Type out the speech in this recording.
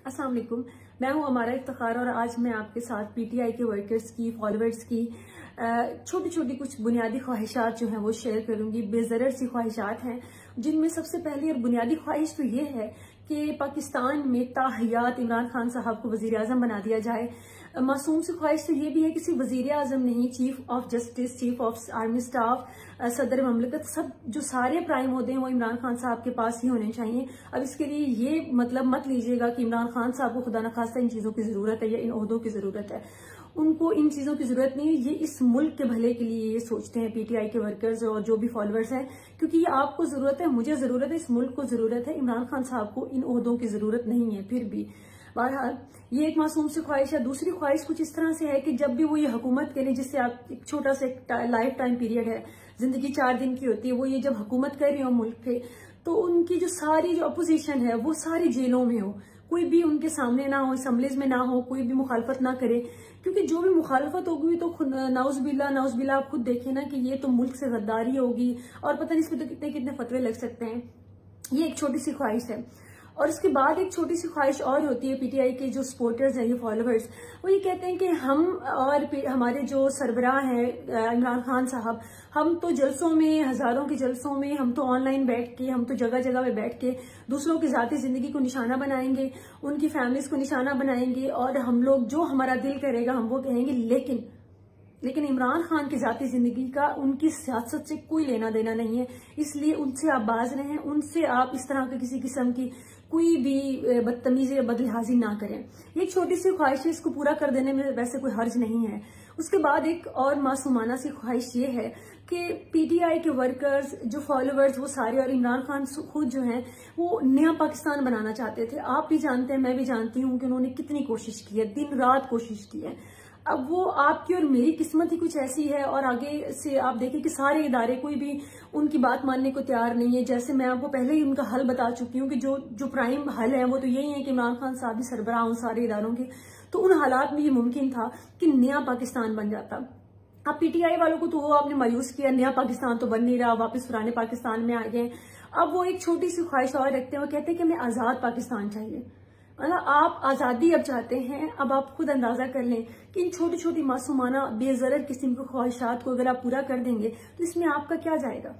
अस्सलाम वालेकुम। मैं हूं अमारा इफ्तिखार और आज मैं आपके साथ पीटीआई के वर्कर्स की, फॉलोअर्स की छोटी छोटी कुछ बुनियादी ख्वाहिशात जो हैं वो शेयर करूंगी। बेज़रर सी ख्वाहिशात हैं, जिनमें सबसे पहली और बुनियादी ख्वाहिश तो ये है कि पाकिस्तान में ताहयात इमरान खान साहब को वजीर आजम बना दिया जाए। मासूम सी ख्वाहिश तो ये भी है, किसी वजीर आजम नहीं, chief of justice, chief of army staff, सदर ममलकत, सब जो सारे प्राइम होते हैं वो इमरान खान साहब के पास ही होने चाहिए। अब इसके लिए ये मतलब मत लीजिएगा कि इमरान खान साहब को खुदा न खास्ता इन चीजों की जरूरत है या इन ओहदों की जरूरत है। उनको इन चीजों की जरूरत नहीं है। ये इस मुल्क के भले के लिए ये सोचते हैं पीटीआई के वर्कर्स और जो भी फॉलोअर्स हैं, क्योंकि ये आपको जरूरत है, मुझे जरूरत है, इस मुल्क को जरूरत है। इमरान खान साहब को इन ओहदों की जरूरत नहीं है। फिर भी बहरहाल ये एक मासूम सी ख्वाहिश है। दूसरी ख्वाहिश कुछ इस तरह से है कि जब भी वो ये हुकूमत के लिए, जिससे आप एक छोटा सा लाइफ टाइम पीरियड है, जिंदगी 4 दिन की होती है, वो ये जब हुकूमत कर रही हो मुल्क पे, तो उनकी जो सारी जो अपोजिशन है वो सारी जेलों में हो, कोई भी उनके सामने ना हो, असम्बलीज में ना हो, कोई भी मुखालफत ना करे। क्योंकि जो भी मुखालफत होगी तो नाउज़बिल्ला आप खुद देखें ना कि ये तो मुल्क से गद्दारी होगी और पता नहीं इसमें तो कितने कितने फतवे लग सकते हैं। ये एक छोटी सी ख्वाहिश है। और इसके बाद एक छोटी सी ख्वाहिश और होती है पीटीआई के जो सपोर्टर्स हैं, ये फॉलोअर्स, वो ये कहते हैं कि हम और हमारे जो सरबराह हैं इमरान खान साहब, हम तो जलसों में, हजारों के जलसों में, हम तो ऑनलाइन बैठ के, हम तो जगह जगह पे बैठ के दूसरों की जाती जिंदगी को निशाना बनाएंगे, उनकी फैमिलीज को निशाना बनाएंगे और हम लोग जो हमारा दिल करेगा हम वो कहेंगे। लेकिन इमरान खान की जाती जिंदगी का उनकी सियासत से कोई लेना देना नहीं है, इसलिए उनसे आप बाज रहें, उनसे आप इस तरह के किसी किस्म की कोई भी बदतमीजी या बदलिहाजी ना करें। ये एक छोटी सी ख्वाहिश है, इसको पूरा कर देने में वैसे कोई हर्ज नहीं है। उसके बाद एक और मासूमाना सी ख्वाहिश ये है कि पीटीआई के वर्कर्स, जो फॉलोअर्स, वो सारे और इमरान खान खुद जो हैं वो नया पाकिस्तान बनाना चाहते थे। आप भी जानते हैं, मैं भी जानती हूँ कि उन्होंने कितनी कोशिश की है, दिन रात कोशिश की है। अब वो आपकी और मेरी किस्मत ही कुछ ऐसी है और आगे से आप देखें कि सारे इदारे, कोई भी उनकी बात मानने को तैयार नहीं है। जैसे मैं आपको पहले ही उनका हल बता चुकी हूँ कि जो प्राइम हल है वो तो यही है कि इमरान खान साहब ही सरबराह उन सारे इदारों के। तो उन हालात में ये मुमकिन था कि नया पाकिस्तान बन जाता। अब पीटीआई वालों को तो वो आपने मायूस किया, नया पाकिस्तान तो बन नहीं रहा, वापस पुराने पाकिस्तान में आ गए। अब वो एक छोटी सी ख्वाहिश और रखते हैं, वो कहते हैं कि हमें आजाद पाकिस्तान चाहिए। मतलब आप आजादी अब चाहते हैं। अब आप खुद अंदाजा कर लें कि इन छोटी छोटी मासूमाना बेजरर किस्म की ख्वाहिशात को अगर आप पूरा कर देंगे तो इसमें आपका क्या जाएगा।